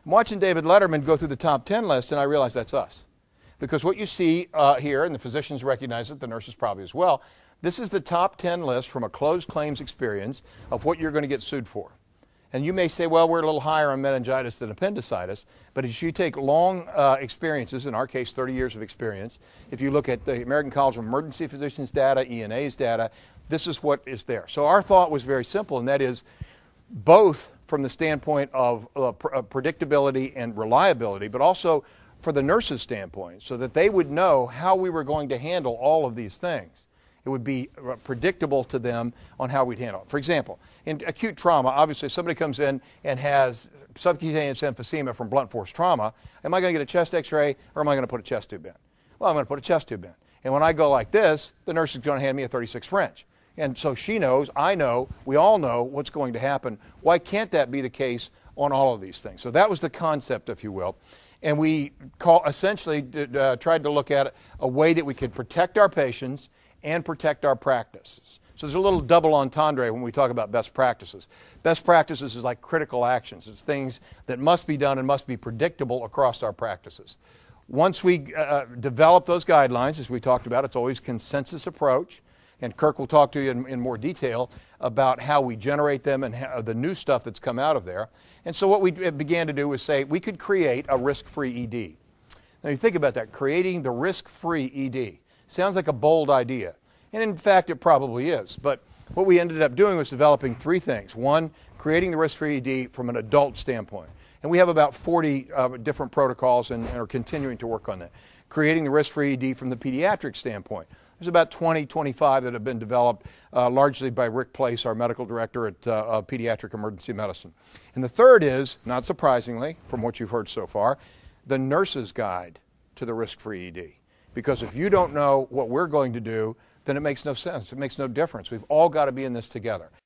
I'm watching David Letterman go through the top 10 list, and I realize that's us. Because what you see here, and the physicians recognize it, the nurses probably as well, this is the top 10 list from a closed claims experience of what you're going to get sued for. And you may say, well, we're a little higher on meningitis than appendicitis, but if you take long experiences, in our case 30 years of experience, if you look at the American College of Emergency Physicians data, ENA's data, this is what is there. So our thought was very simple, and that is both from the standpoint of predictability and reliability, but also for the nurses' standpoint, so that they would know how we were going to handle all of these things. It would be predictable to them on how we'd handle it. For example, in acute trauma, obviously if somebody comes in and has subcutaneous emphysema from blunt force trauma, am I going to get a chest x-ray or am I going to put a chest tube in? Well, I'm going to put a chest tube in. And when I go like this, the nurse is going to hand me a 36 French. And so she knows, I know, we all know what's going to happen. Why can't that be the case on all of these things? So that was the concept, if you will. And we essentially tried to look at a way that we could protect our patients and protect our practices. So there's a little double entendre when we talk about best practices. Best practices is like critical actions. It's things that must be done and must be predictable across our practices. Once we develop those guidelines, as we talked about, it's always consensus approach. And Kirk will talk to you in more detail about how we generate them and the new stuff that's come out of there. And so what we began to do was say we could create a risk-free ED. Now you think about that, creating the risk-free ED. Sounds like a bold idea, and in fact it probably is, but what we ended up doing was developing three things. One, creating the risk-free ED from an adult standpoint, and we have about 40 different protocols and are continuing to work on that. Creating the risk-free ED from the pediatric standpoint. There's about 20, 25 that have been developed largely by Rick Place, our medical director at Pediatric Emergency Medicine. And the third is, not surprisingly, from what you've heard so far, the nurse's guide to the risk-free ED. Because if you don't know what we're going to do, then it makes no sense. It makes no difference. We've all got to be in this together.